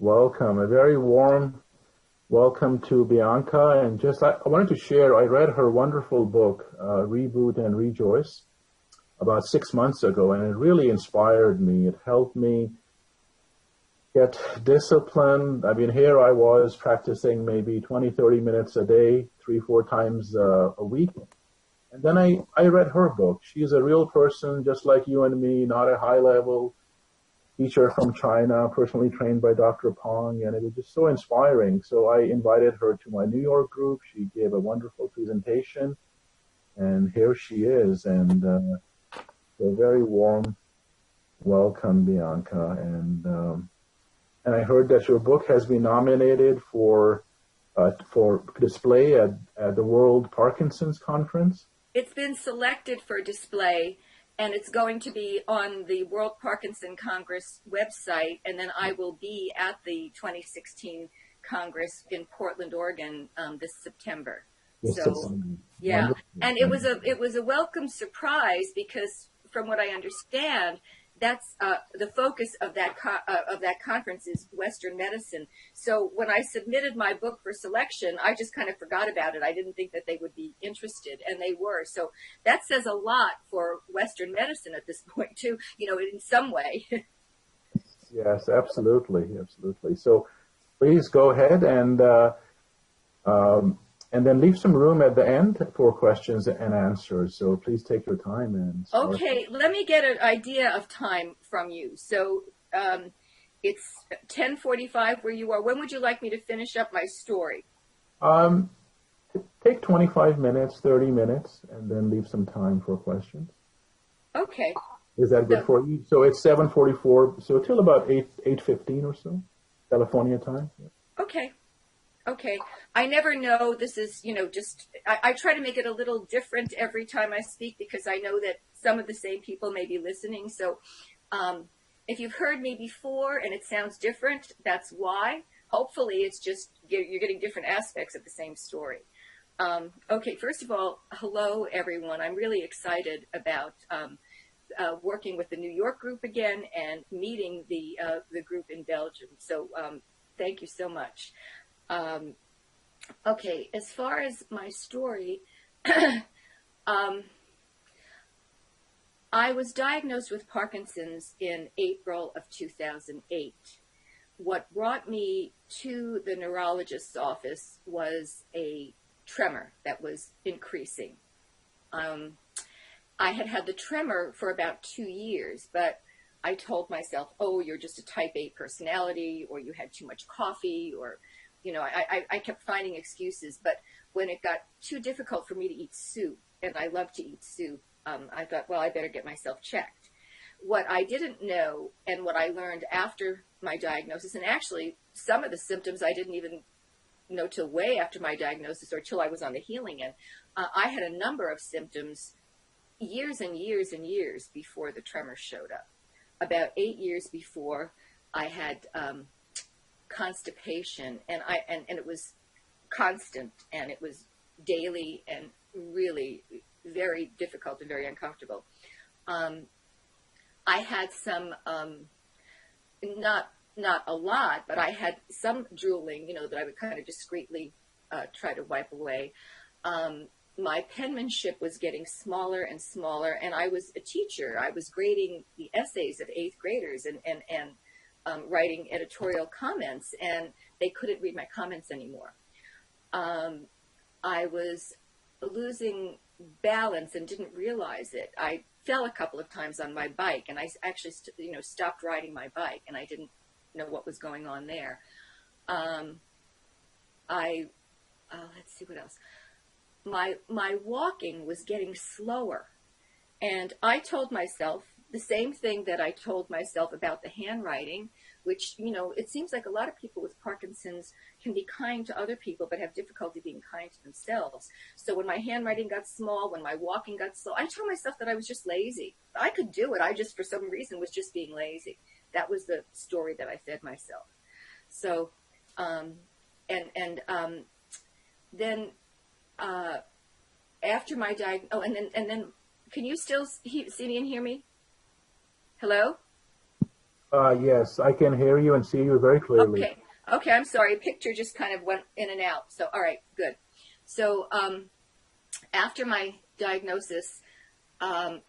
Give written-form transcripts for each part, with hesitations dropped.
welcome. A very warm welcome to Bianca. And I wanted to share, I read her wonderful book, Reboot and Rejoice, about 6 months ago, and it really inspired me. It helped me get disciplined. I mean, here I was practicing maybe 20, 30 minutes a day, 3, 4 times a week. And then I read her book. She's a real person, just like you and me, not a high-level teacher from China, personally trained by Dr. Pong, and it was just so inspiring. So I invited her to my New York group. She gave a wonderful presentation, and here she is. And a very warm welcome, Bianca. And I heard that your book has been nominated for display at the World Parkinson's Conference. It's been selected for display, and it's going to be on the World Parkinson Congress website, and then I will be at the 2016 Congress in Portland, Oregon this September. Yeah, and it was a welcome surprise because, from what I understand, that's the focus of that conference is Western medicine. So when I submitted my book for selection, I just kind of forgot about it. I didn't think that they would be interested, and they were. So that says a lot for Western medicine at this point, too. In some way. Yes, absolutely, absolutely. So please go ahead and then leave some room at the end for questions and answers. So please take your time and start. Okay, let me get an idea of time from you. So it's 10:45 where you are. When would you like me to finish up my story? Take 25 minutes, 30 minutes, and then leave some time for questions. Okay. Is that good for you? So it's 7:44, so till about 8:15 or so, California time. Yeah. Okay. I never know. This is, I try to make it a little different every time I speak because I know that some of the same people may be listening. So if you've heard me before and it sounds different, that's why. Hopefully it's just you're getting different aspects of the same story. Okay, first of all, hello, everyone. I'm really excited about working with the New York group again and meeting the group in Belgium. So thank you so much. Okay, as far as my story, I was diagnosed with Parkinson's in April of 2008. What brought me to the neurologist's office was a tremor that was increasing. I had the tremor for about 2 years, but I told myself, oh, you're just a type A personality, or you had too much coffee, or I kept finding excuses, but when it got too difficult for me to eat soup, and I love to eat soup, I thought, well, I better get myself checked. What I didn't know, and what I learned after my diagnosis, and actually some of the symptoms I didn't even know till way after my diagnosis or till I was on the healing end, I had a number of symptoms years and years and years before the tremor showed up. About 8 years before, I had constipation, and it was constant, and it was daily and really very difficult and very uncomfortable. I had some not a lot, but I had some drooling, that I would kind of discreetly try to wipe away. My penmanship was getting smaller and smaller, and I was a teacher. I was grading the essays of 8th graders and writing editorial comments, and they couldn't read my comments anymore. I was losing balance and didn't realize it. I fell a couple of times on my bike, and I actually stopped riding my bike, and I didn't know what was going on there. Let's see what else. My walking was getting slower, and I told myself the same thing that I told myself about the handwriting, which, it seems like a lot of people with Parkinson's can be kind to other people but have difficulty being kind to themselves. So when my handwriting got small, when my walking got slow, I told myself that I was just lazy. I could do it. I just, for some reason, was just being lazy. That was the story that I fed myself. So, then after my diagnosis, and then, can you still see me and hear me? Hello? Yes, I can hear you and see you very clearly. Okay. Okay, I'm sorry. Picture just kind of went in and out. So, all right, good. So, after my diagnosis, the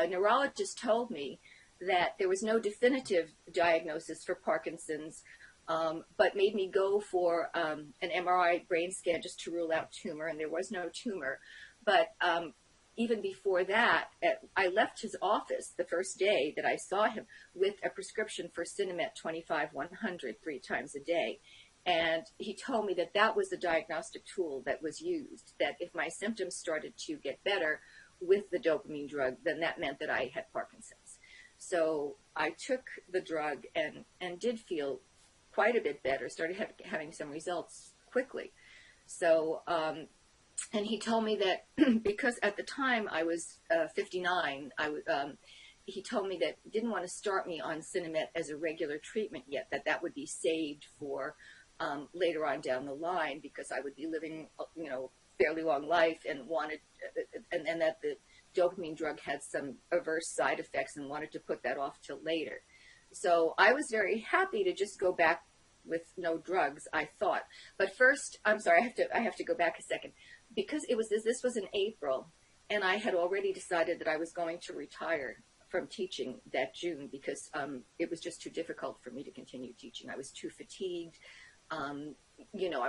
neurologist told me that there was no definitive diagnosis for Parkinson's, but made me go for an MRI brain scan just to rule out tumor, and there was no tumor. But even before that, I left his office the first day that I saw him with a prescription for Cinemet 25-100 3 times a day. And he told me that that was the diagnostic tool that was used, that if my symptoms started to get better with the dopamine drug, then that meant that I had Parkinson's. So I took the drug and did feel quite a bit better, started having some results quickly. So, and he told me that because at the time I was 59, he told me that didn't want to start me on Cinemet as a regular treatment yet, that would be saved for later on down the line, because I would be living, fairly long life, and wanted, and that the dopamine drug had some adverse side effects and wanted to put that off till later. So I was very happy to just go back with no drugs, I thought. But first, I'm sorry, I have to go back a second, because this was in April, and I had already decided that I was going to retire from teaching that June, because it was just too difficult for me to continue teaching. I was too fatigued. I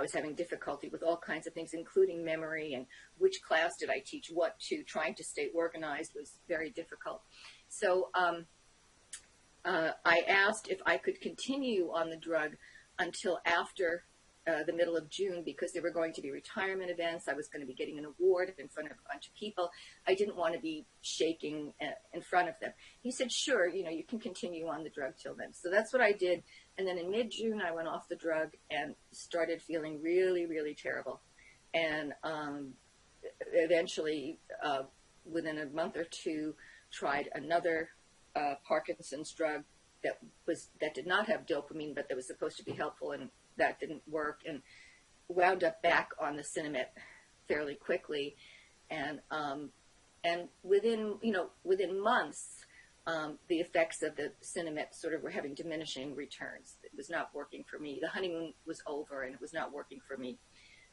was having difficulty with all kinds of things, including memory and which class did I teach what to. Trying to stay organized was very difficult. So I asked if I could continue on the drug until after the middle of June, because there were going to be retirement events. I was going to be getting an award in front of a bunch of people. I didn't want to be shaking in front of them. He said, sure, you can continue on the drug till then. So that's what I did. And then in mid-June, I went off the drug and started feeling really, really terrible. And eventually, within a month or two, tried another Parkinson's drug that did not have dopamine, but that was supposed to be helpful, and that didn't work, and wound up back on the Cinemet fairly quickly. And within months, the effects of the Cinemet sort of were having diminishing returns. It was not working for me. The honeymoon was over, and it was not working for me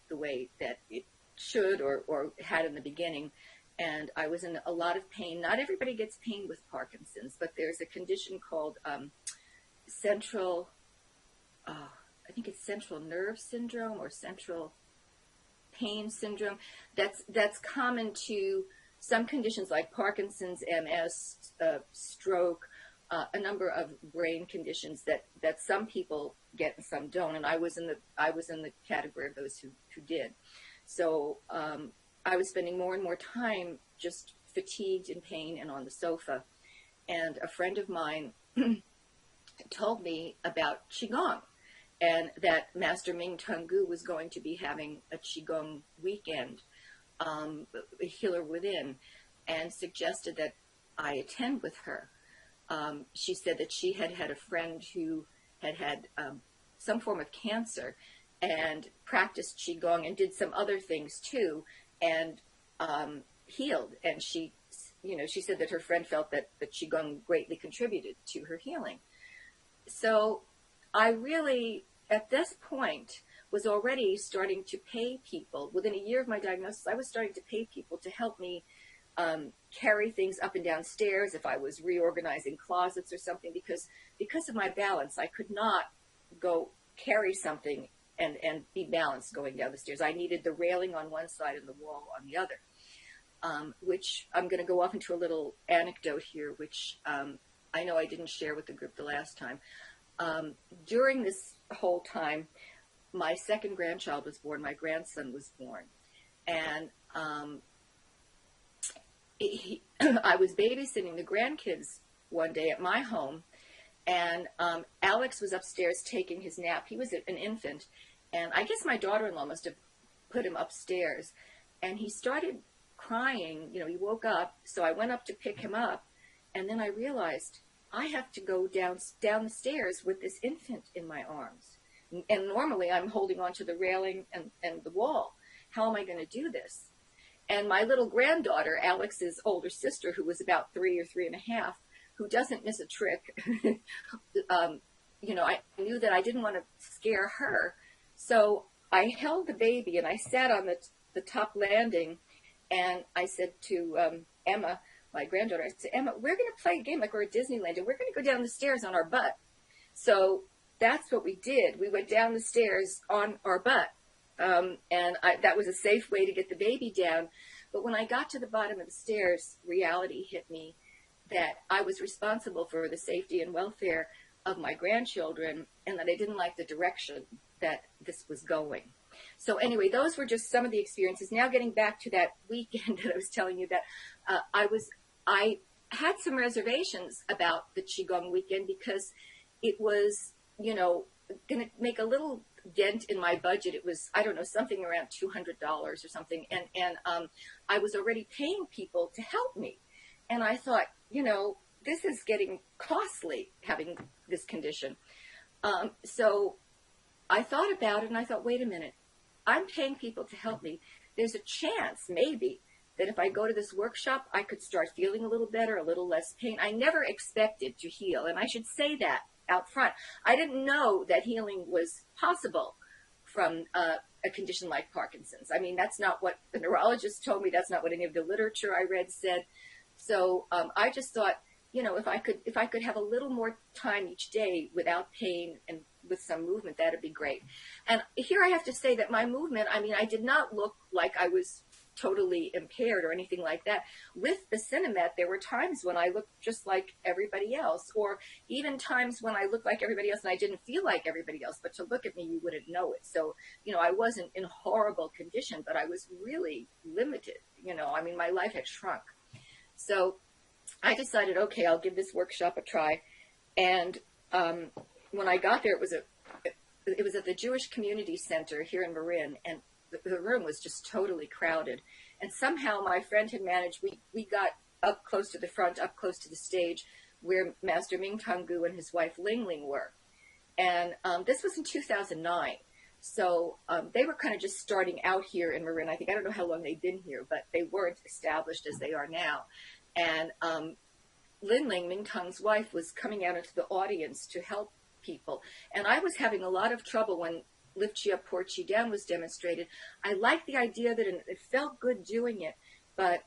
the way that it should or had in the beginning. And I was in a lot of pain. Not everybody gets pain with Parkinson's, but there's a condition called central nerve syndrome, or central pain syndrome. That's common to some conditions like Parkinson's, MS, stroke, a number of brain conditions that some people get and some don't. And I was in the category of those who did. So I was spending more and more time just fatigued, in pain, and on the sofa. And a friend of mine told me about Qigong, and that Master Ming Tungu was going to be having a Qigong weekend, a Healer Within, and suggested that I attend with her. She said that she had a friend who had some form of cancer and practiced Qigong and did some other things too, and healed. And she said that her friend felt that the Qigong greatly contributed to her healing. So I really, at this point, was already starting to pay people. Within a year of my diagnosis, I was starting to pay people to help me carry things up and down stairs if I was reorganizing closets or something, because of my balance. I could not go carry something and be balanced going down the stairs. I needed the railing on one side and the wall on the other, which I'm going to go off into a little anecdote here, which I know I didn't share with the group the last time. During this whole time, my second grandchild was born, my grandson was born, and I was babysitting the grandkids one day at my home, and Alex was upstairs taking his nap. He was an infant, and I guess my daughter-in-law must have put him upstairs, and he started crying. He woke up, so I went up to pick him up, and then I realized I have to go down the stairs with this infant in my arms. And normally I'm holding onto the railing and the wall. How am I going to do this? And my little granddaughter, Alex's older sister, who was about 3 or 3.5, who doesn't miss a trick, I knew that I didn't want to scare her. So I held the baby and I sat on the top landing, and I said to Emma, my granddaughter, I said, Emma, we're going to play a game like we're at Disneyland, and we're going to go down the stairs on our butt. So that's what we did. We went down the stairs on our butt. That was a safe way to get the baby down. But when I got to the bottom of the stairs, reality hit me that I was responsible for the safety and welfare of my grandchildren, and that I didn't like the direction that this was going. So anyway, those were just some of the experiences. Now getting back to that weekend that I was telling you about, I had some reservations about the Qigong weekend because it was, going to make a little dent in my budget. It was, I don't know, something around $200 or something. And I was already paying people to help me. And I thought, this is getting costly, having this condition. So I thought about it and I thought, wait a minute, I'm paying people to help me. There's a chance, maybe, that if I go to this workshop, I could start feeling a little better, a little less pain. I never expected to heal, and I should say that out front. I didn't know that healing was possible from a condition like Parkinson's. I mean, that's not what the neurologist told me. That's not what any of the literature I read said. So I just thought, if I could have a little more time each day without pain and with some movement, that'd be great. And here I have to say that my movement, I did not look like I was totally impaired or anything like that. With the Cinemet, there were times when I looked just like everybody else, or even times when I looked like everybody else and I didn't feel like everybody else, but to look at me, you wouldn't know it. So, I wasn't in horrible condition, but I was really limited. My life had shrunk. So I decided, okay, I'll give this workshop a try. And when I got there, it was at the Jewish Community Center here in Marin, and the room was just totally crowded. And somehow my friend had managed, we got up close to the front, up close to the stage, where Master Ming Gu and his wife Ling Ling were. And this was in 2009. So they were kind of just starting out here in Marin. I don't know how long they'd been here, but they weren't established as they are now. And Lin Ling, Ming Tong's wife, was coming out into the audience to help people. And I was having a lot of trouble when Lift Chi Up, Pour Chi Down was demonstrated. I liked the idea that it felt good doing it, but,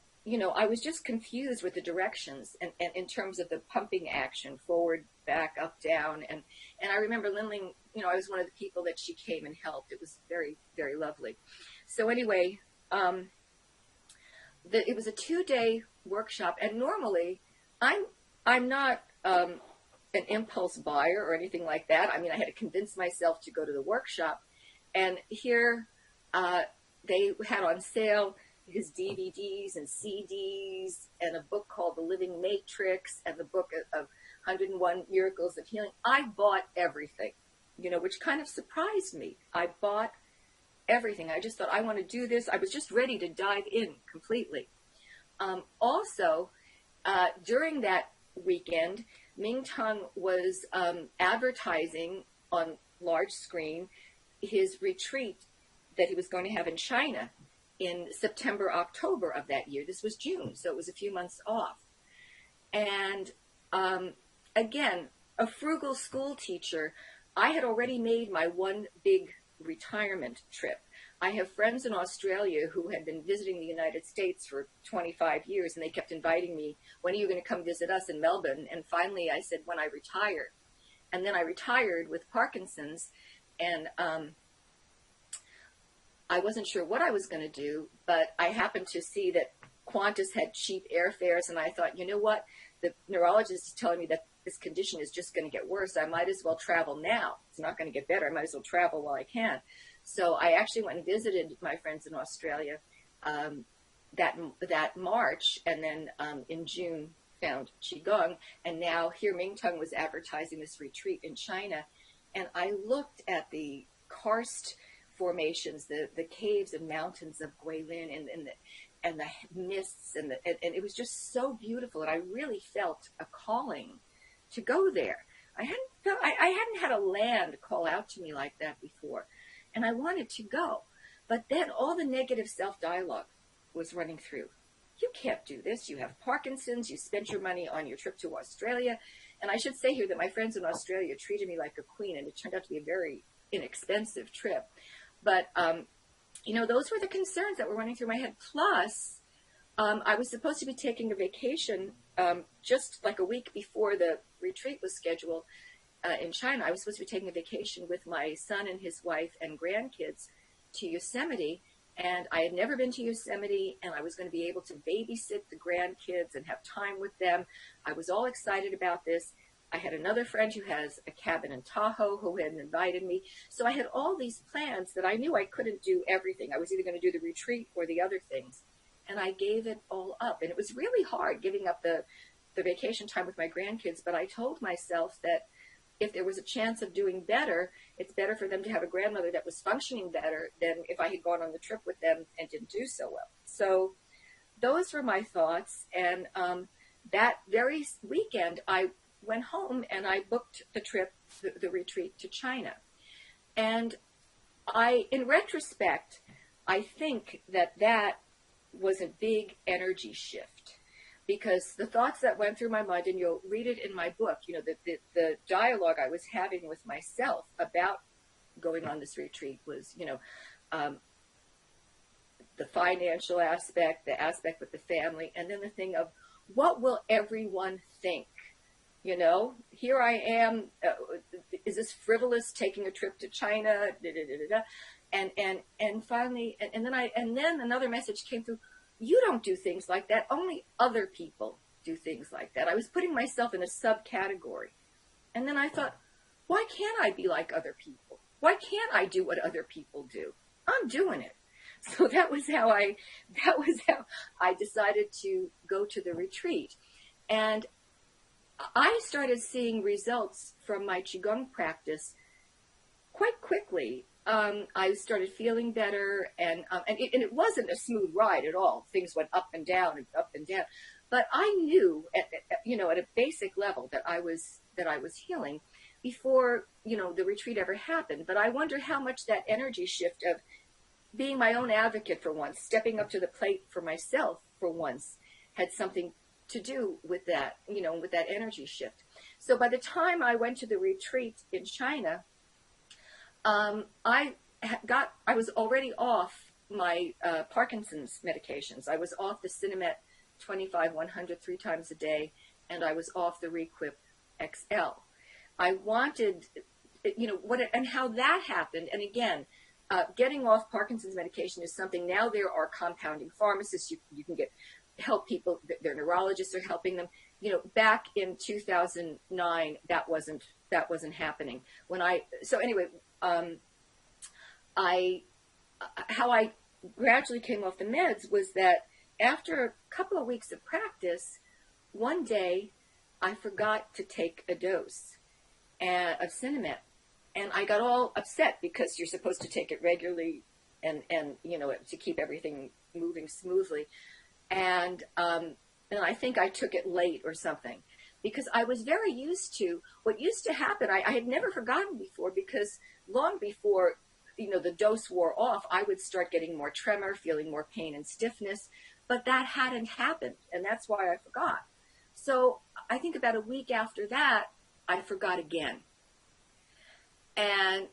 I was just confused with the directions and in terms of the pumping action, forward, back, up, down. And I remember Lin Ling, I was one of the people that she came and helped. It was very, very lovely. So anyway, it was a 2-day workshop, and normally I'm not an impulse buyer or anything like that. I had to convince myself to go to the workshop, and here they had on sale his DVDs and CDs and a book called The Living Matrix and the book of 101 Miracles of Healing. I bought everything, which kind of surprised me. I bought everything. I just thought, I want to do this. I was just ready to dive in completely. Also, during that weekend, Ming Tong was advertising on large screen his retreat that he was going to have in China in September, October of that year. This was June, so it was a few months off. And again, a frugal school teacher, I had already made my one big retirement trip. I have friends in Australia who had been visiting the United States for 25 years, and they kept inviting me, when are you going to come visit us in Melbourne? And finally I said, when I retire. And then I retired with Parkinson's, and I wasn't sure what I was going to do, but I happened to see that Qantas had cheap airfares, and I thought, you know what? The neurologist is telling me that this condition is just going to get worse. I might as well travel now. It's not going to get better. I might as well travel while I can. So I actually went and visited my friends in Australia that March, and then in June found Qigong, and now here Ming Tong was advertising this retreat in China, and I looked at the karst formations, the caves and mountains of Guilin, and the mists, and it was just so beautiful, and I really felt a calling to go there. I hadn't had a land call out to me like that before, and I wanted to go. But then all the negative self-dialogue was running through. you can't do this. You have Parkinson's. You spent your money on your trip to Australia. And I should say here that my friends in Australia treated me like a queen, and it turned out to be a very inexpensive trip. But, those were the concerns that were running through my head. Plus, I was supposed to be taking a vacation just like a week before the retreat was scheduled in China. I was supposed to be taking a vacation with my son and his wife and grandkids to Yosemite. And I had never been to Yosemite, and I was going to be able to babysit the grandkids and have time with them. I was all excited about this. I had another friend who has a cabin in Tahoe who had invited me. So I had all these plans that I knew I couldn't do everything. I was either going to do the retreat or the other things. And I gave it all up. And it was really hard giving up the vacation time with my grandkids. But I told myself that if there was a chance of doing better, it's better for them to have a grandmother that was functioning better than if I had gone on the trip with them and didn't do so well. So those were my thoughts. And that very weekend, I went home and I booked the trip, the retreat to China. And in retrospect, I think that was a big energy shift, because the thoughts that went through my mind, and you'll read it in my book, the dialogue I was having with myself about going on this retreat was, the financial aspect, the aspect with the family, and then the thing of what will everyone think? Here I am. Is this frivolous, taking a trip to China? And finally, and then another message came through. You don't do things like that. Only other people do things like that. I was putting myself in a subcategory. And then I thought, why can't I be like other people? Why can't I do what other people do? I'm doing it. So that was how I decided to go to the retreat. And I started seeing results from my Qigong practice quite quickly. I started feeling better, and it wasn't a smooth ride at all. Things went up and down and up and down. But I knew at a basic level that I was healing before, the retreat ever happened. But I wonder how much that energy shift of being my own advocate for once, stepping up to the plate for myself for once, had something to do with that, with that energy shift. So by the time I went to the retreat in China, I was already off my Parkinson's medications. I was off the Cinemet 25-100 3 times a day, and I was off the Requip XL. I wanted, and how that happened. And again, getting off Parkinson's medication is something. Now there are compounding pharmacists. You can help people. Their neurologists are helping them. Back in 2009, that wasn't happening. How I gradually came off the meds was that after a couple of weeks of practice, one day I forgot to take a dose of Cinemet, and I got all upset because you're supposed to take it regularly and to keep everything moving smoothly. And I think I took it late or something, because I was very used to what used to happen. I had never forgotten before, because long before, the dose wore off, I would start getting more tremor, feeling more pain and stiffness, but that hadn't happened. And that's why I forgot. So I think about a week after that, I forgot again. And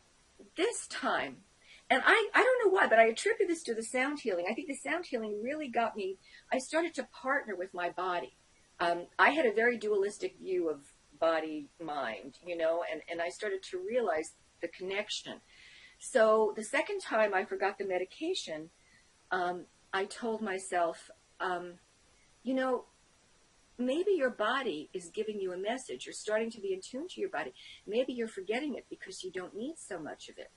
this time, and I don't know why, but I attribute this to the sound healing. I think the sound healing really got me. I started to partner with my body. I had a very dualistic view of body, mind, and I started to realize the connection. So the second time I forgot the medication, I told myself, maybe your body is giving you a message. You're starting to be in tune to your body. Maybe you're forgetting it because you don't need so much of it.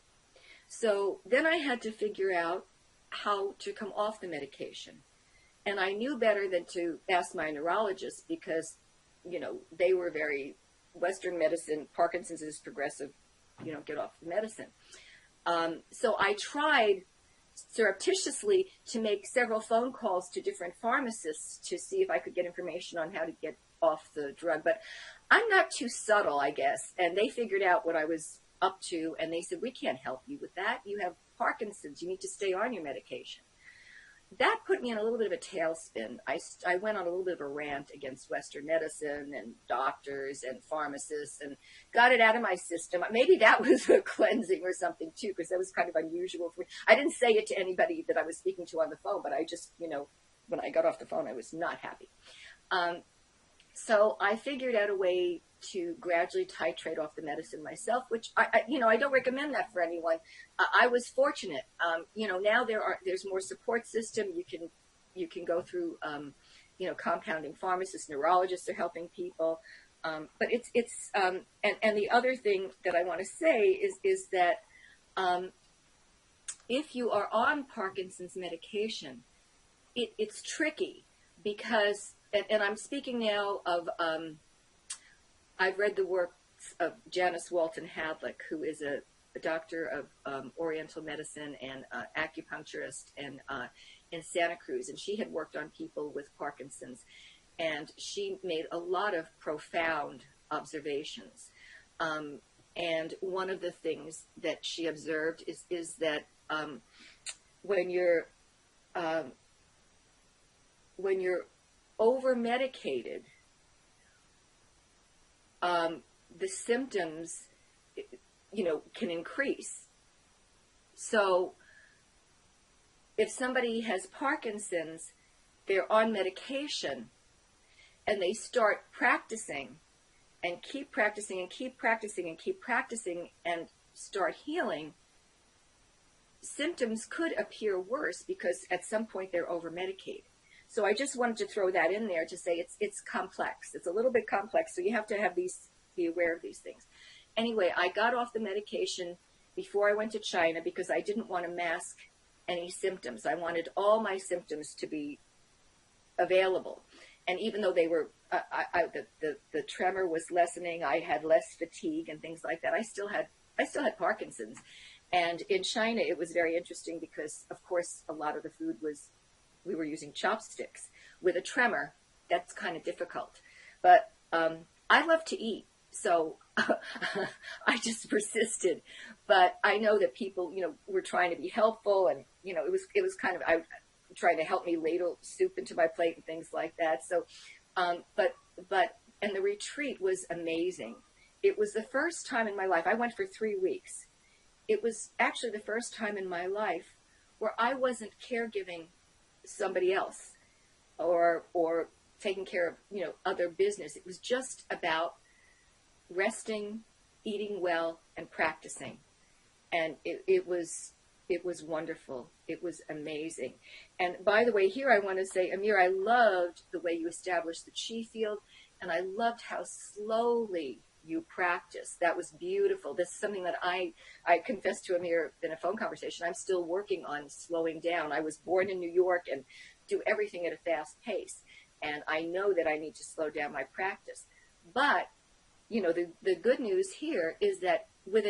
So then I had to figure out how to come off the medication. And I knew better than to ask my neurologist, because, they were very Western medicine. Parkinson's is progressive. You don't get off the medicine. So I tried surreptitiously to make several phone calls to different pharmacists to see if I could get information on how to get off the drug. But I'm not too subtle, I guess. And they figured out what I was up to, and they said, we can't help you with that. You have Parkinson's. You need to stay on your medication. that put me in a little bit of a tailspin. I went on a little bit of a rant against Western medicine and doctors and pharmacists and got it out of my system. Maybe that was a cleansing or something too, because that was kind of unusual for me. I didn't say it to anybody that I was speaking to on the phone, but I just, when I got off the phone, I was not happy. So I figured out a way to gradually titrate off the medicine myself, which I don't recommend that for anyone. I was fortunate. Now there's more support system. You can go through, compounding pharmacists, neurologists are helping people. But it's and the other thing that I want to say is that if you are on Parkinson's medication, it's tricky because, and I'm speaking now of, I've read the works of Janice Walton Hadlick, who is a doctor of Oriental medicine and acupuncturist in Santa Cruz, and she had worked on people with Parkinson's, and she made a lot of profound observations. And one of the things that she observed is that when you're over medicated, the symptoms, can increase. So if somebody has Parkinson's, they're on medication, and they start practicing and keep practicing and keep practicing and keep practicing and start healing, symptoms could appear worse because at some point they're over medicated. So I just wanted to throw that in there to say it's complex. It's a little bit complex, so you have to be aware of these things. Anyway, I got off the medication before I went to China because I didn't want to mask any symptoms. I wanted all my symptoms to be available. And even though they were, the tremor was lessening, I had less fatigue and things like that, I still had Parkinson's. And in China, it was very interesting because, of course, a lot of the food we were using chopsticks. With a tremor, that's kind of difficult. But I love to eat, so I just persisted. But I know that people, were trying to be helpful, and it was kind of trying to help me ladle soup into my plate and things like that. So, and the retreat was amazing. It was the first time in my life. I went for 3 weeks. It was actually the first time in my life where I wasn't caregiving somebody else or taking care of, other business. It was just about resting, eating well, and practicing. And it was wonderful. It was amazing. And by the way, here I want to say, Amir, I loved the way you established the chi field, and I loved how slowly you practice. That was beautiful. This is something that I confessed to Amir in a phone conversation. I'm still working on slowing down. I was born in New York and do everything at a fast pace. And I know that I need to slow down my practice. But, the good news here is that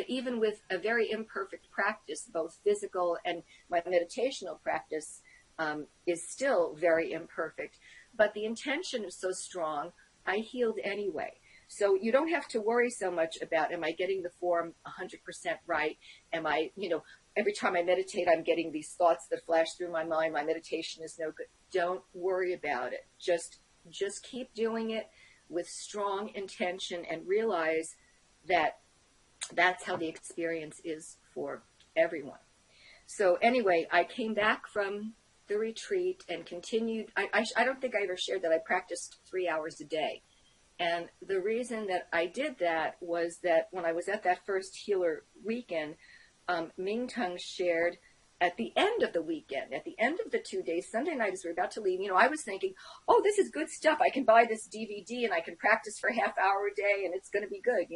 even with a very imperfect practice, both physical and my meditational practice is still very imperfect. But the intention is so strong, I healed anyway. So you don't have to worry so much about, am I getting the form 100% right? Am I, every time I meditate, I'm getting these thoughts that flash through my mind. My meditation is no good. Don't worry about it. Just keep doing it with strong intention and realize that that's how the experience is for everyone. So anyway, I came back from the retreat and continued. I don't think I ever shared that I practiced 3 hours a day. And the reason that I did that was that when I was at that first healer weekend, Ming Tung shared at the end of the weekend, at the end of the 2 days, Sunday night as we were about to leave, I was thinking, oh, this is good stuff. I can buy this DVD and I can practice for a half hour a day and it's going to be good,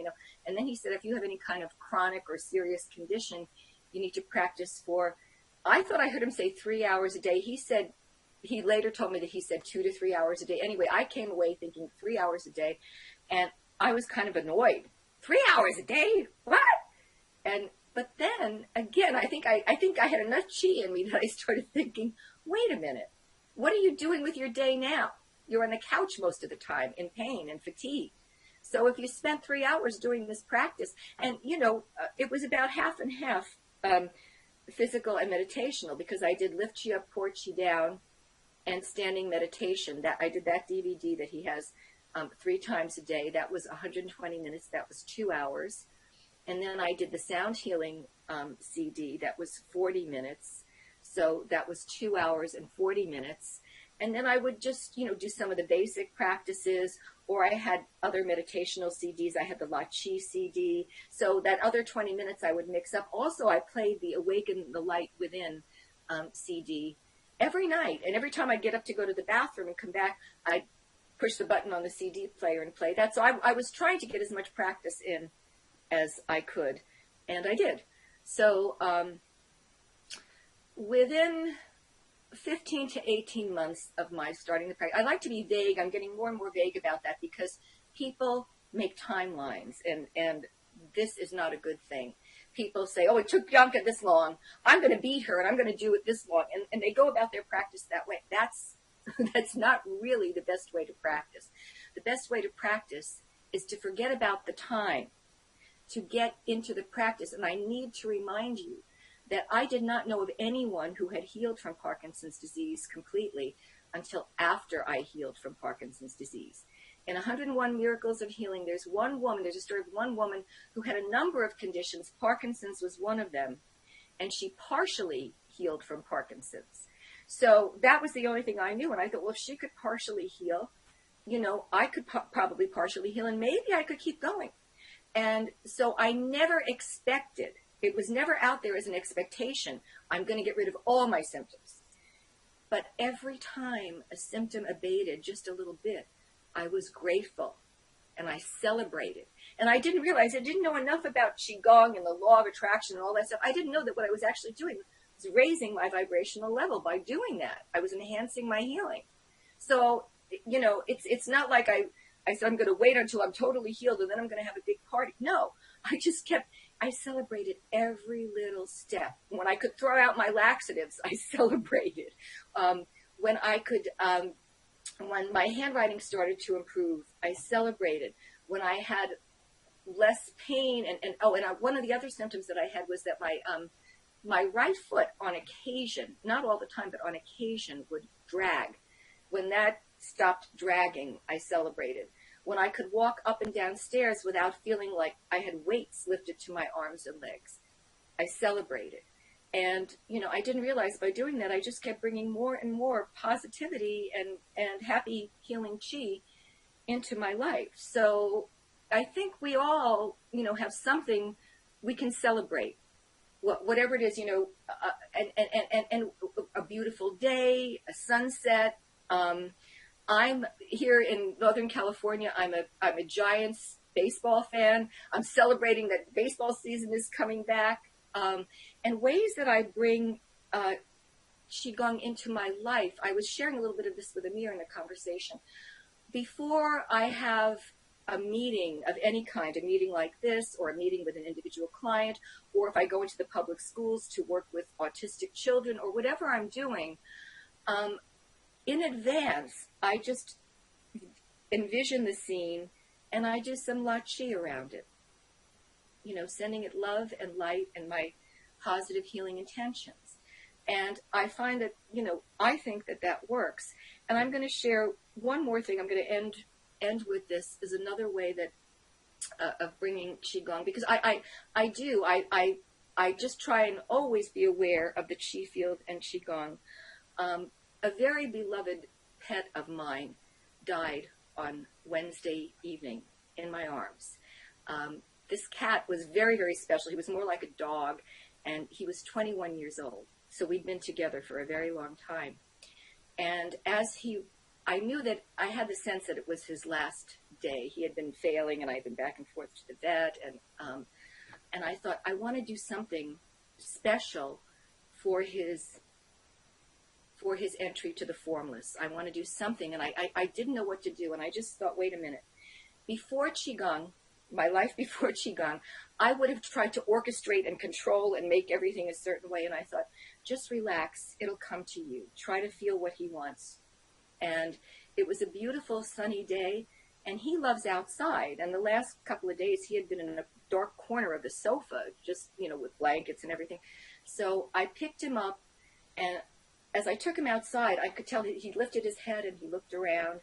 And then he said, if you have any kind of chronic or serious condition, you need to practice for, I thought I heard him say 3 hours a day. He later told me that he said 2 to 3 hours a day. Anyway, I came away thinking 3 hours a day, and I was kind of annoyed. 3 hours a day? What? But then again, I think I had enough chi in me that I started thinking, wait a minute, what are you doing with your day now? You're on the couch most of the time, in pain and fatigue. So if you spent 3 hours doing this practice, and it was about half and half. physical and meditational, because I did lift you up, port you down, and standing meditation. That I did that DVD that he has 3 times a day. That was 120 minutes. That was 2 hours. And then I did the sound healing CD. That was 40 minutes. So that was 2 hours and 40 minutes. And then I would just, do some of the basic practices, or I had other meditational CDs. I had the La Chi CD. So that other 20 minutes I would mix up. Also, I played the Awaken the Light Within CD every night. And every time I'd get up to go to the bathroom and come back, I'd push the button on the CD player and play that. So I was trying to get as much practice in as I could. And I did. So within 15 to 18 months of my starting the practice, I like to be vague. I'm getting more and more vague about that because people make timelines, and this is not a good thing. People say, oh, it took Bianca this long. I'm going to beat her, and I'm going to do it this long. And they go about their practice that way. That's not really the best way to practice. The best way to practice is to forget about the time, to get into the practice. And I need to remind you that I did not know of anyone who had healed from Parkinson's disease completely until after I healed from Parkinson's disease. In 101 Miracles of Healing, there's a story of one woman who had a number of conditions. Parkinson's was one of them, and she partially healed from Parkinson's. So that was the only thing I knew, and I thought, well, if she could partially heal, I could probably partially heal, and maybe I could keep going. And so I never expected, it was never out there as an expectation, I'm going to get rid of all my symptoms. But every time a symptom abated just a little bit, I was grateful and I celebrated. And I didn't realize, I didn't know enough about Qigong and the law of attraction and all that stuff. I didn't know that what I was actually doing was raising my vibrational level by doing that. I was enhancing my healing. So, it's not like I said, I'm going to wait until I'm totally healed and then I'm going to have a big party. No, I celebrated every little step. When I could throw out my laxatives, I celebrated. When my handwriting started to improve, I celebrated. When I had less pain, one of the other symptoms that I had was that my right foot on occasion, not all the time, but on occasion would drag. When that stopped dragging, I celebrated. When I could walk up and down stairs without feeling like I had weights lifted to my arms and legs, I celebrated. And, I didn't realize by doing that, I just kept bringing more and more positivity and happy healing chi into my life. So I think we all, have something we can celebrate. Whatever it is, and a beautiful day, a sunset. I'm here in Northern California. I'm a Giants baseball fan. I'm celebrating that baseball season is coming back. And ways that I bring Qigong into my life. I was sharing a little bit of this with Amir in a conversation. Before I have a meeting of any kind, a meeting like this, or a meeting with an individual client, or if I go into the public schools to work with autistic children, or whatever I'm doing, in advance, I just envision the scene and I do some La Chi around it. Sending it love and light and my positive healing intentions. And I find that, I think that works. And I'm going to share one more thing. I'm going to end with this is another way that of bringing Qigong, because I just try and always be aware of the Qi field and Qigong. A very beloved pet of mine died on Wednesday evening in my arms. This cat was very, very special. He was more like a dog, and he was 21 years old. So we'd been together for a very long time. And I knew that I had the sense that it was his last day. He had been failing, and I had been back and forth to the vet. And I thought, I want to do something special for his entry to the formless. I want to do something, and I didn't know what to do. And I just thought, wait a minute. Before Qigong, my life before Qigong, I would have tried to orchestrate and control and make everything a certain way. And I thought, just relax. It'll come to you. Try to feel what he wants. And it was a beautiful sunny day, and he loves outside. And the last couple of days, he had been in a dark corner of the sofa, just, with blankets and everything. So I picked him up, and as I took him outside, I could tell he lifted his head and he looked around,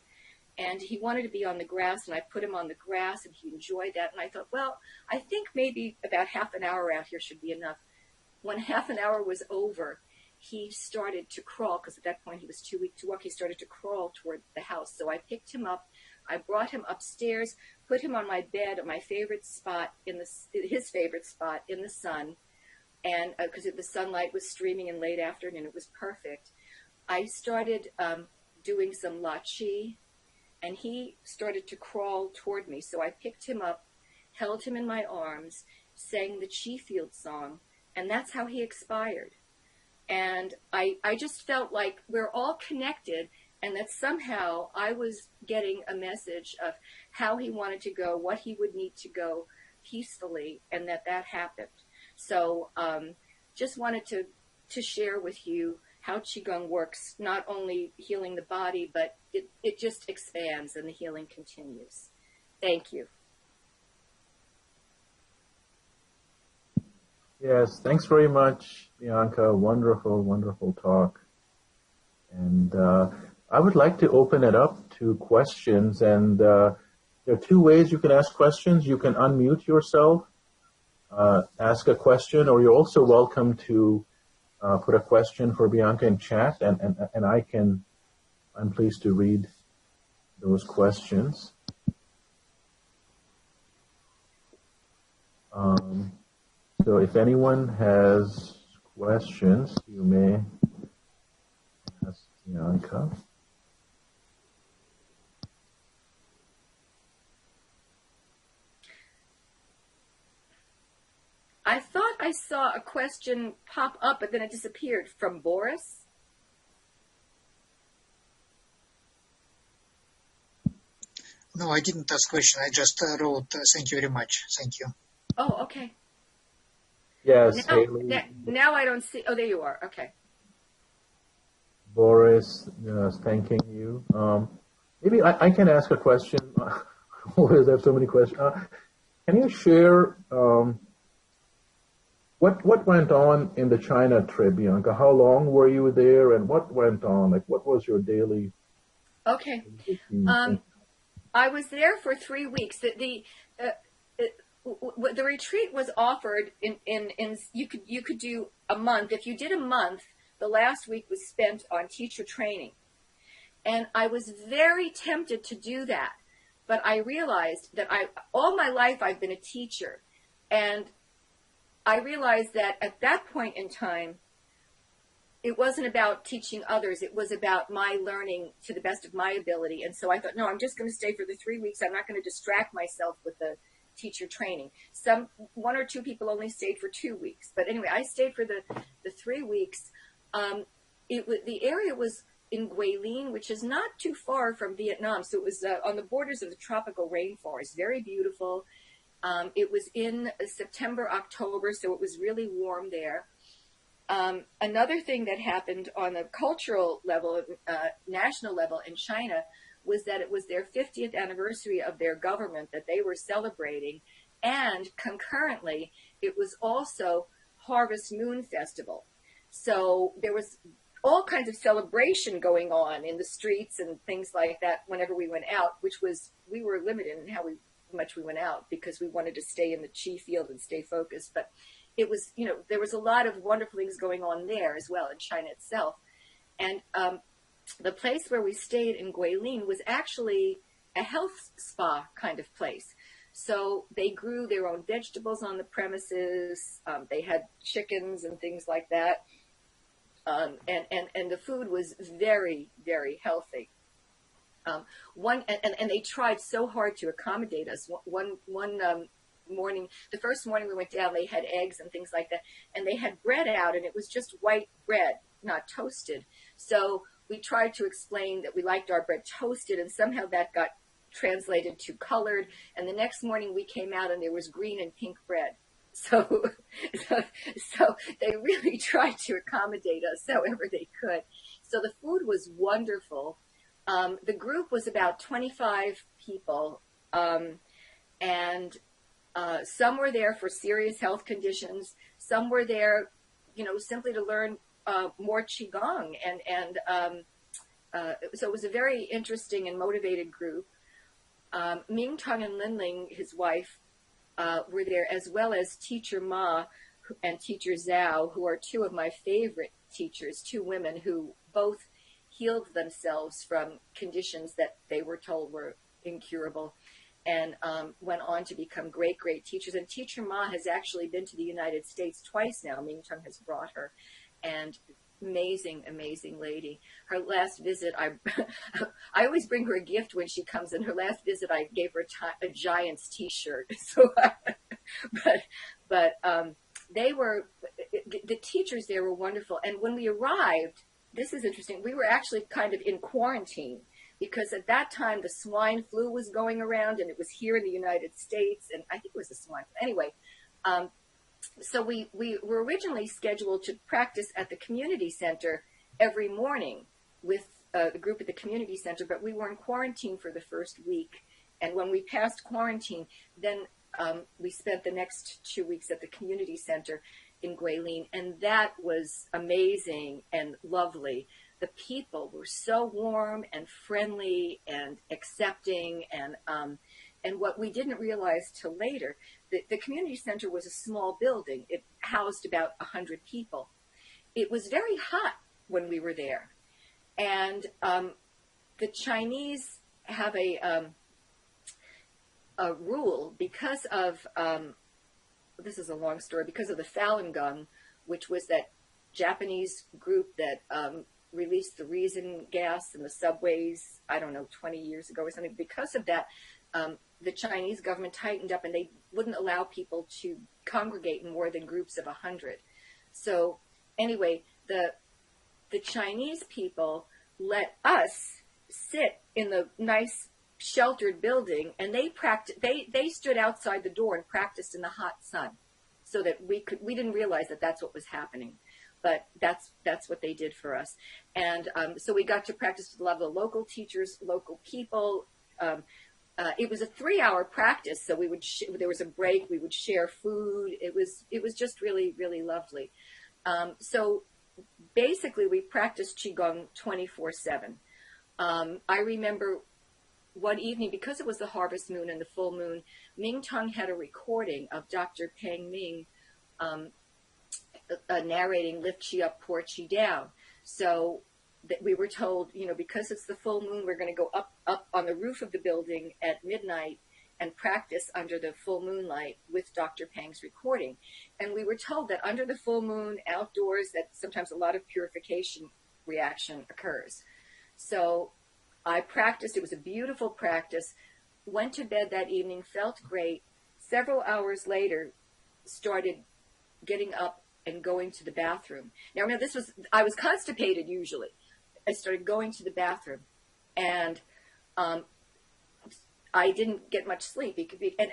and he wanted to be on the grass, and I put him on the grass, and he enjoyed that. And I thought, well, I think maybe about half an hour out here should be enough. When half an hour was over, he started to crawl, because at that point he was too weak to walk. He started to crawl toward the house. So I picked him up. I brought him upstairs, put him on my bed at my favorite spot, his favorite spot in the sun. And because the sunlight was streaming in late afternoon, it was perfect. I started doing some la chi, and he started to crawl toward me. So I picked him up, held him in my arms, sang the chi field song, and that's how he expired. And I just felt like we're all connected, and that somehow I was getting a message of how he wanted to go, what he would need to go peacefully, and that happened. So just wanted to share with you how Qigong works, not only healing the body, but it just expands and the healing continues. Thank you. Yes, thanks very much, Bianca. Wonderful, wonderful talk. And I would like to open it up to questions. And there are two ways you can ask questions. You can unmute yourself, ask a question, or you're also welcome to put a question for Bianca in chat, and I'm pleased to read those questions. So if anyone has questions, you may ask Bianca. I thought I saw a question pop up, but then it disappeared, from Boris. No, I didn't ask question. I just wrote, thank you very much. Thank you. Oh, okay. Yes, now I don't see. Oh, there you are. Okay. Boris, thanking you. Maybe I can ask a question. Always have so many questions. Can you share what went on in the China trip, Bianca? How long were you there, and what went on? Like, what was your daily? Okay. I was there for 3 weeks. The retreat was offered in you could do a month. If you did a month, the last week was spent on teacher training, and I was very tempted to do that, but I realized that all my life I've been a teacher, and I realized that at that point in time, it wasn't about teaching others. It was about my learning to the best of my ability. And so I thought, no, I'm just going to stay for the 3 weeks. I'm not going to distract myself with the teacher training. One or two people only stayed for 2 weeks. But anyway, I stayed for the 3 weeks. The area was in Guilin, which is not too far from Vietnam. So it was on the borders of the tropical rainforest, very beautiful. It was in September, October, so it was really warm there. Another thing that happened on a cultural level, national level in China, was that it was their 50th anniversary of their government that they were celebrating. And concurrently, it was also Harvest Moon Festival. So there was all kinds of celebration going on in the streets and things like that whenever we went out, we were limited in how much we went out because we wanted to stay in the chi field and stay focused. But it was, there was a lot of wonderful things going on there as well in China itself. And the place where we stayed in Guilin was actually a health spa kind of place. So they grew their own vegetables on the premises. They had chickens and things like that. And the food was very, very healthy. And they tried so hard to accommodate us. One morning, the first morning we went down, they had eggs and things like that, and they had bread out, and it was just white bread, not toasted. So we tried to explain that we liked our bread toasted, and somehow that got translated to colored. And the next morning we came out, and there was green and pink bread. So they really tried to accommodate us however they could. So the food was wonderful. The group was about 25 people, and Some were there for serious health conditions. Some were there, simply to learn more Qigong. So it was a very interesting and motivated group. Ming Tong and Linling, his wife, were there, as well as Teacher Ma and Teacher Zhao, who are two of my favorite teachers, two women who both healed themselves from conditions that they were told were incurable, and went on to become great, great teachers. And Teacher Ma has actually been to the United States twice now. Ming Tong has brought her, and amazing, amazing lady. Her last visit, I always bring her a gift when she comes, and her last visit I gave her a Giants t-shirt. So, but they were, the teachers there were wonderful. And when we arrived, this is interesting, we were actually kind of in quarantine, because at that time the swine flu was going around, and it was here in the United States, and I think it was the swine flu. Anyway, so we were originally scheduled to practice at the community center every morning with the group at the community center, but we were in quarantine for the first week. And when we passed quarantine, then we spent the next 2 weeks at the community center in Guilin, and that was amazing and lovely. The people were so warm and friendly and accepting, and what we didn't realize till later, the community center was a small building. It housed about 100 people. It was very hot when we were there, and the Chinese have a rule, because of this is a long story, because of the Falun Gong, which was that Japanese group that released the resin gas in the subways, I don't know, 20 years ago or something. Because of that, the Chinese government tightened up, and they wouldn't allow people to congregate in more than groups of 100. So anyway, the Chinese people let us sit in the nice sheltered building, and they stood outside the door and practiced in the hot sun, so that we didn't realize that that's what was happening, but that's what they did for us. And so we got to practice with a lot of the local teachers, local people. It was a 3-hour practice, so we would there was a break, we would share food. It was just really, really lovely. So basically we practiced Qigong 24/7. I remember one evening, because it was the harvest moon and the full moon, Ming Tong had a recording of Dr. Peng Ming narrating "Lift Chi up, pour Chi down." So that we were told, because it's the full moon, we're going to go up on the roof of the building at midnight and practice under the full moonlight with Dr. Peng's recording. And we were told that under the full moon, outdoors, that sometimes a lot of purification reaction occurs. So I practiced. It was a beautiful practice. Went to bed that evening, felt great. Several hours later, started getting up and going to the bathroom. Now, remember, I was constipated usually. I started going to the bathroom, and I didn't get much sleep. And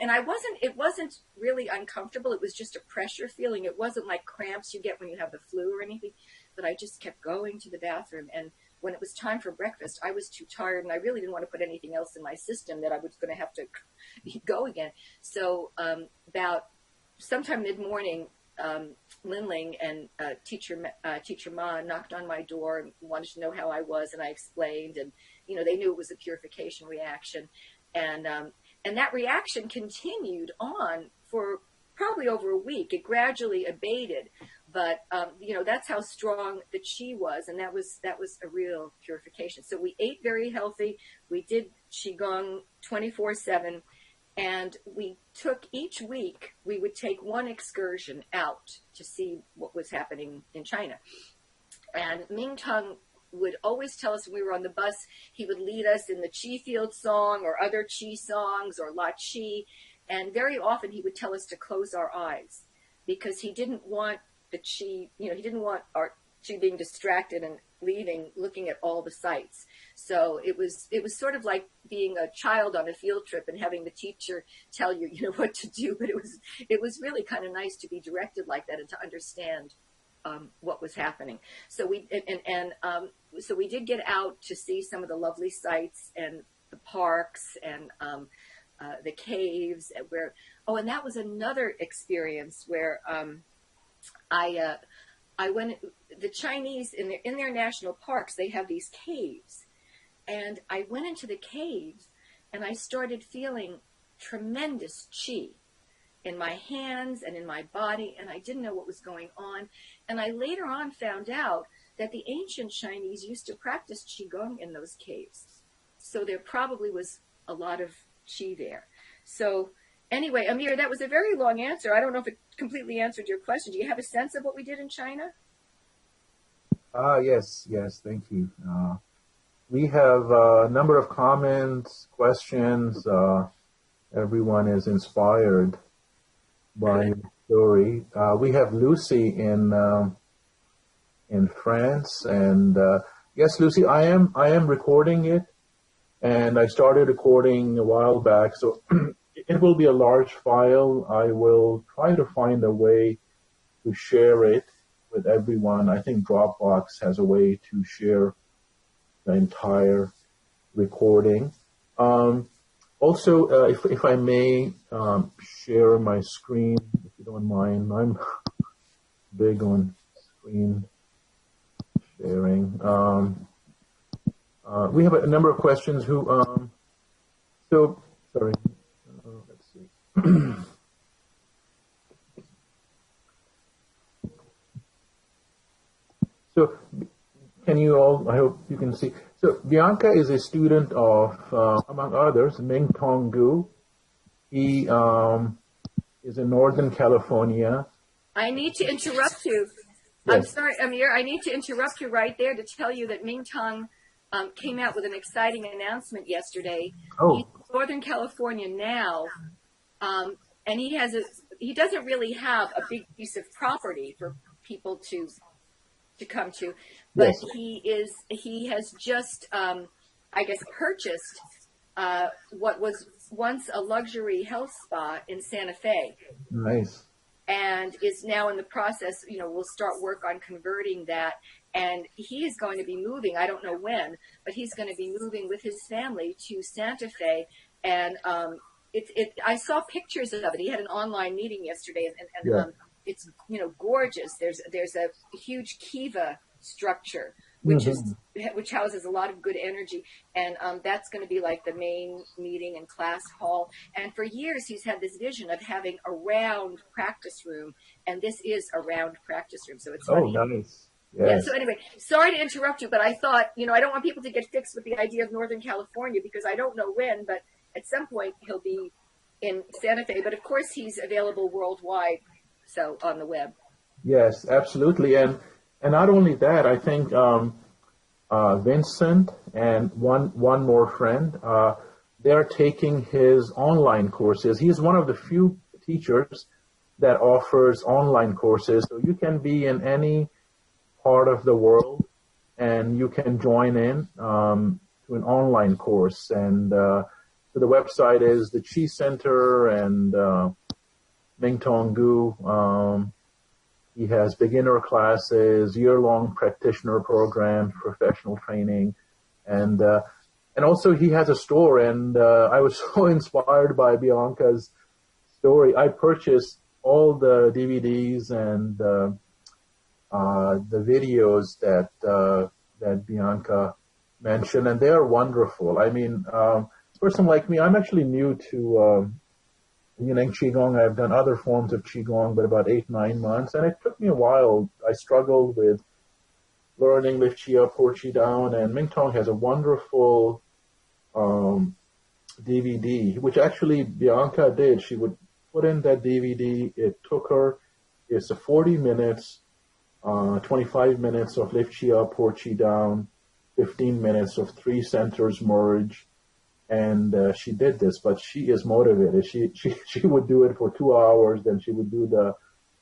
it wasn't really uncomfortable. It was just a pressure feeling. It wasn't like cramps you get when you have the flu or anything, but I just kept going to the bathroom. And when it was time for breakfast, I was too tired, and I really didn't want to put anything else in my system that I was going to have to go again. So about sometime mid-morning, Linling and Teacher Ma knocked on my door and wanted to know how I was, and I explained, and they knew it was a purification reaction, and that reaction continued on for probably over a week. It gradually abated, but that's how strong the Qi was, and that was a real purification. So we ate very healthy. We did Qigong 24/7. And we took, each week, we would take one excursion out to see what was happening in China. And Ming Tong would always tell us when we were on the bus, he would lead us in the Qi Field song or other Qi songs or La Qi. And very often he would tell us to close our eyes, because he didn't want the Qi, he didn't want our Qi being distracted and leaving, looking at all the sights. So it was sort of like being a child on a field trip and having the teacher tell you, what to do. But it was really kind of nice to be directed like that and to understand what was happening. So we so we did get out to see some of the lovely sights and the parks, and the caves where, oh, and that was another experience where I went, the Chinese in their national parks, they have these caves. And I went into the caves and I started feeling tremendous qi in my hands and in my body, and I didn't know what was going on. And I later on found out that the ancient Chinese used to practice Qigong in those caves. So there probably was a lot of qi there. So anyway, Amir, that was a very long answer. I don't know if it completely answered your question. Do you have a sense of what we did in China? Yes, thank you. We have a number of comments, questions. Everyone is inspired by your story. We have Lucy in France, and yes, Lucy, I am recording it, and I started recording a while back, so it will be a large file. I will try to find a way to share it with everyone. I think Dropbox has a way to share the entire recording. Also, if I may share my screen, if you don't mind, I'm big on screen sharing. We have a number of questions sorry, let's see. So, can you all, I hope you can see. So, Bianca is a student of, among others, Ming Tong Gu. He is in Northern California. I need to interrupt you. Yes. I'm sorry, Amir, I need to interrupt you right there to tell you that Ming Tong came out with an exciting announcement yesterday. Oh. He's in Northern California now, and he doesn't really have a big piece of property for people to come to, but yes. He has just I guess purchased what was once a luxury health spa in Santa Fe. Nice. And is now in the process, we'll start work on converting that, and he is going to be moving, I don't know when, but he's going to be moving with his family to Santa Fe, and I saw pictures of it. He had an online meeting yesterday, and yeah. It's gorgeous. There's a huge kiva structure which houses a lot of good energy, and that's going to be like the main meeting and class hall. And for years he's had this vision of having a round practice room, and this is a round practice room. So it's funny. Nice. Yes. Yeah, so anyway, sorry to interrupt you, but I thought, I don't want people to get fixed with the idea of Northern California, because I don't know when, but at some point he'll be in Santa Fe. But of course he's available worldwide, so on the web. Yes, absolutely. And not only that, I think Vincent and one more friend, they're taking his online courses. He's one of the few teachers that offers online courses. So you can be in any part of the world and you can join in to an online course. And so the website is the Chi Center, and Ming Tong Gu. He has beginner classes, year-long practitioner programs, professional training, and also he has a store. And I was so inspired by Bianca's story. I purchased all the DVDs and the videos that Bianca mentioned, and they are wonderful. I mean, a person like me, I'm actually new to Zhineng Qigong. I've done other forms of Qigong, but about 8-9 months, and it took me a while. I struggled with learning lift Qi up, pour Qi down, and Ming Tong has a wonderful DVD, which actually Bianca did. She would put in that DVD. It took her, it's a 40 minutes, 25 minutes of lift Qi up, pour Qi down, 15 minutes of 3 centers merge. And she did this, but she is motivated. She would do it for 2 hours, then she would do the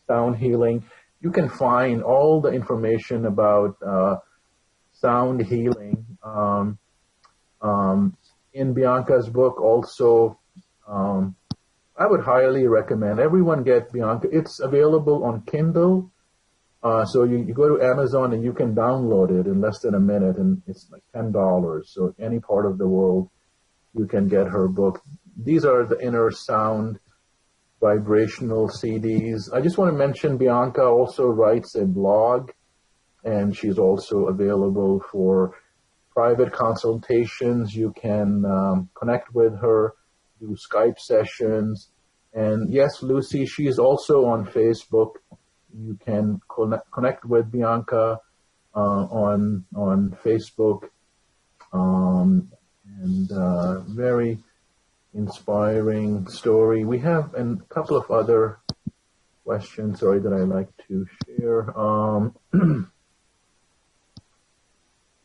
sound healing. You can find all the information about sound healing in Bianca's book. Also, I would highly recommend everyone get Bianca. It's available on Kindle. So you go to Amazon and you can download it in less than a minute, and it's like $10. So any part of the world, you can get her book. these are the inner sound vibrational CDs. I just want to mention Bianca also writes a blog, and she's also available for private consultations. You can connect with her, do Skype sessions. And yes, Lucy, she is also on Facebook. You can connect with Bianca on Facebook. And very inspiring story. We have a couple of other questions, sorry, that I like to share.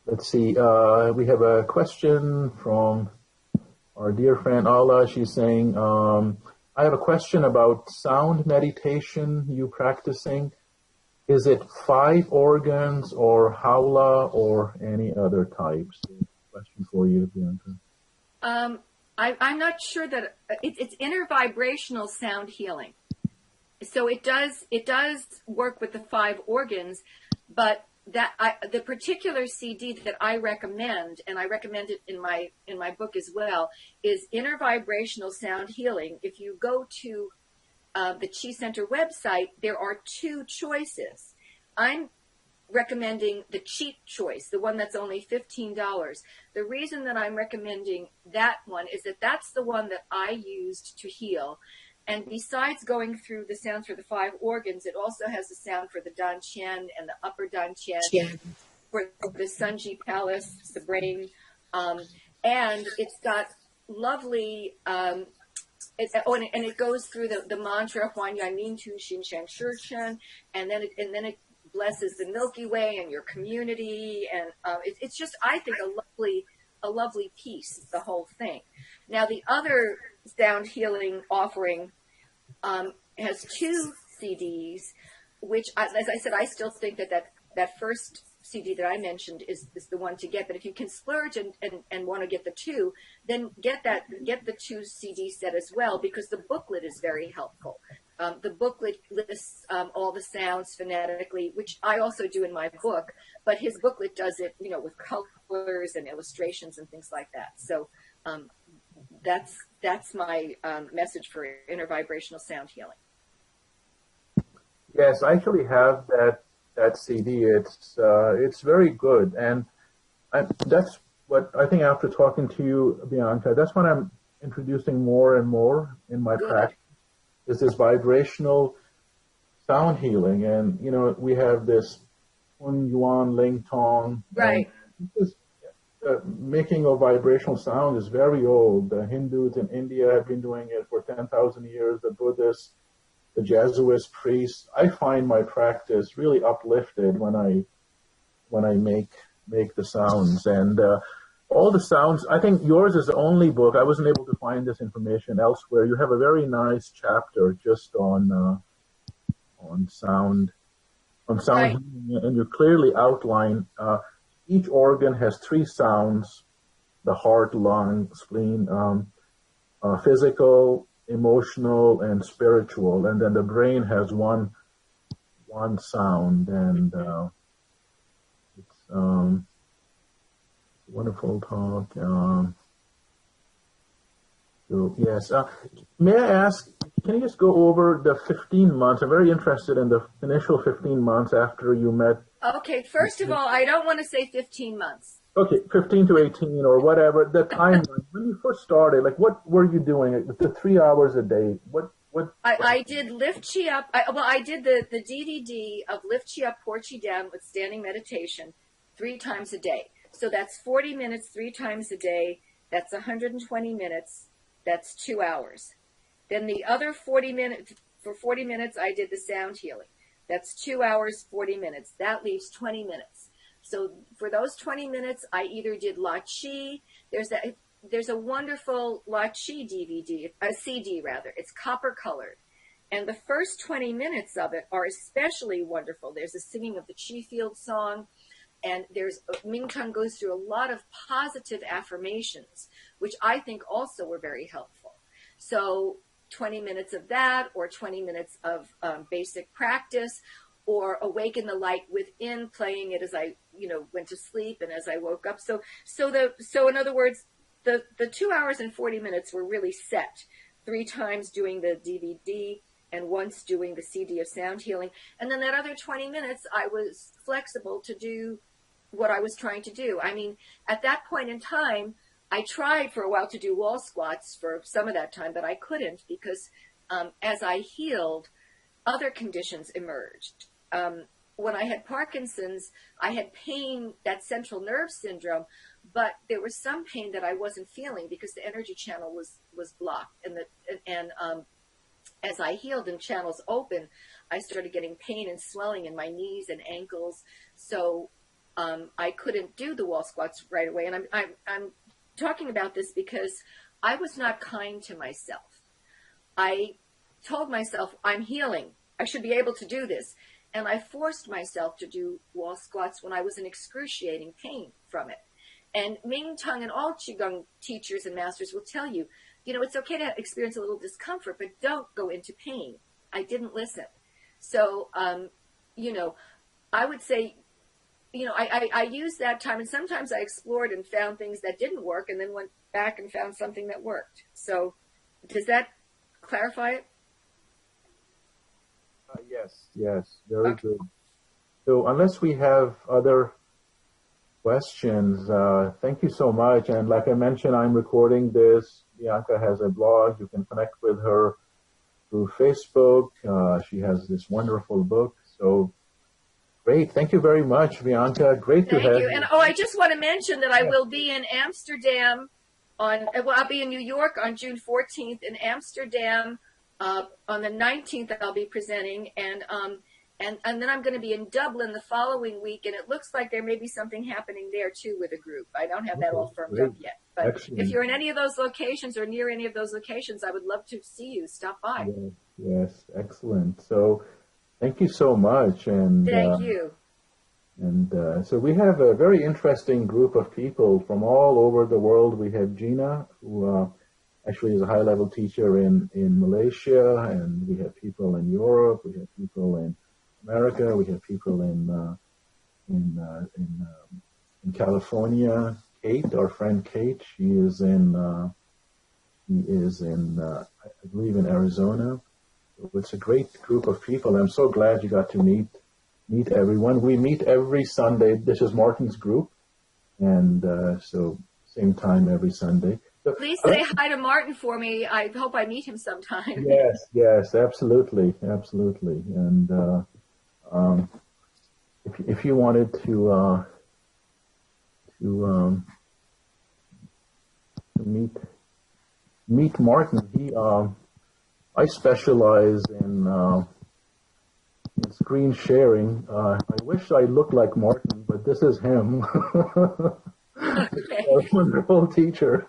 Let's see. We have a question from our dear friend Ala. She's saying, I have a question about sound meditation you practicing. Is it 5 organs or howla or any other types? Question for you, Bianca. I'm not sure that it's inner vibrational sound healing. So it does work with the 5 organs, but the particular CD that I recommend, and I recommend it in my book as well, is Inner Vibrational Sound Healing. If you go to the Chi Center website, there are 2 choices. I'm recommending the cheap choice, the one that's only $15. The reason that I'm recommending that one is that that's the one that I used to heal. And besides going through the sounds for the 5 organs, it also has the sound for the Dan Qian and the upper Dan Qian, for the Sunji Palace, the brain. And it's got lovely, and it goes through the mantra, Huan Yan Min Tu Xin Shan Shi Chen, and then it blesses the Milky Way and your community. And it's just, I think, a lovely piece, the whole thing. Now, the other sound healing offering has 2 CDs, which, as I said, I still think that first CD that I mentioned is the one to get. But if you can splurge and want to get the 2, then get the 2 CD set as well, because the booklet is very helpful. The booklet lists all the sounds phonetically, which I also do in my book, but his booklet does it, with colors and illustrations and things like that. So that's my message for inner vibrational sound healing. Yes, I actually have that CD. It's very good, and that's what I think. After talking to you, Bianca, that's what I'm introducing more and more in my practice. Is this vibrational sound healing, and we have this Hun Yuan Ling Tong. Right. Making of vibrational sound is very old. The Hindus in India have been doing it for 10,000 years. The Buddhists, the Jesuits, priests. I find my practice really uplifted when I make the sounds, and all the sounds. I think yours is the only book. I wasn't able to find this information elsewhere. You have a very nice chapter just on sound, right, healing, and you clearly outline each organ has 3 sounds: the heart, lung, spleen, physical, emotional, and spiritual, and then the brain has one sound, and it's wonderful talk. So yes, may I ask, can you just go over the 15 months? I'm very interested in the initial 15 months after you met. Okay, first of all, I don't want to say 15 months. Okay, 15 to 18 or whatever, the timeline. When you first started, what were you doing? The 3 hours a day, what? I did Lift Chi Up. I did the DVD of Lift Chi Up, Pour Chi Down with standing meditation 3 times a day. So that's 40 minutes 3 times a day. That's 120 minutes. That's 2 hours. Then the other 40 minutes, for 40 minutes, I did the sound healing. That's 2 hours, 40 minutes. That leaves 20 minutes. So for those 20 minutes, I either did La Chi. There's a wonderful La Chi DVD, a CD rather. It's copper colored. And the first 20 minutes of it are especially wonderful. There's a singing of the Chi Field song. And Ming Tun goes through a lot of positive affirmations, which I think also were very helpful. So 20 minutes of that, or 20 minutes of basic practice, or Awaken the Light Within, playing it as I, went to sleep and as I woke up. So in other words, the 2 hours and 40 minutes were really set. 3 times doing the DVD and once doing the CD of sound healing. And then that other 20 minutes, I was flexible to do what I was trying to do. I mean, at that point in time, I tried for a while to do wall squats for some of that time, but I couldn't because as I healed, other conditions emerged. When I had Parkinson's, I had pain, that central nerve syndrome, but there was some pain that I wasn't feeling because the energy channel was blocked. And as I healed and channels open, I started getting pain and swelling in my knees and ankles. So I couldn't do the wall squats right away. And I'm talking about this because I was not kind to myself. I told myself, I'm healing. I should be able to do this. And I forced myself to do wall squats when I was in excruciating pain from it. And Ming Tong and all Qigong teachers and masters will tell you, you know, it's okay to experience a little discomfort, but don't go into pain. I didn't listen. So, you know, I would say, you know, I used that time, and sometimes I explored and found things that didn't work and then went back and found something that worked. So does that clarify it? Yes, very good. So unless we have other questions, thank you so much. And like I mentioned, I'm recording this. Bianca has a blog. You can connect with her through Facebook. She has this wonderful book. So great. Thank you very much, Bianca. Great to have you. And I just want to mention that I will be in Amsterdam I'll be in New York on June 14th, in Amsterdam on the 19th I'll be presenting, and then I'm going to be in Dublin the following week, and it looks like there may be something happening there too with a group. I don't have that all firmed up yet, but excellent. If you're in any of those locations or near any of those locations, I would love to see you. Stop by. Yes, excellent. So thank you so much. And thank you. And so we have a very interesting group of people from all over the world. We have Gina, who actually is a high-level teacher in Malaysia, and we have people in Europe, we have people in America, we have people in California. Kate, our friend Kate, she is in I believe in Arizona. So it's a great group of people. I'm so glad you got to meet everyone. We meet every Sunday. This is Martin's group, and so same time every Sunday. So, please say hi to Martin for me. I hope I meet him sometime. Yes, absolutely. And if you wanted to meet Martin, I specialize in screen sharing. I wish I looked like Martin, but this is him. Okay. A wonderful teacher.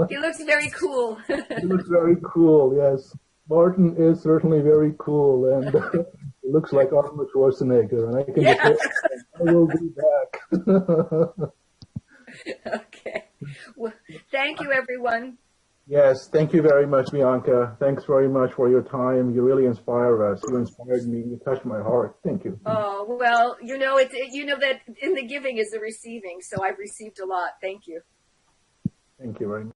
He looks very cool. He looks very cool, yes. Martin is certainly very cool, and he looks like Arnold Schwarzenegger, and I can just say, I will be back. Okay. Well, thank you, everyone. Yes, thank you very much, Bianca. Thanks very much for your time. You really inspire us. You inspired me. You touched my heart. Thank you. Oh, well, you know that in the giving is the receiving, so I've received a lot. Thank you. Thank you very much.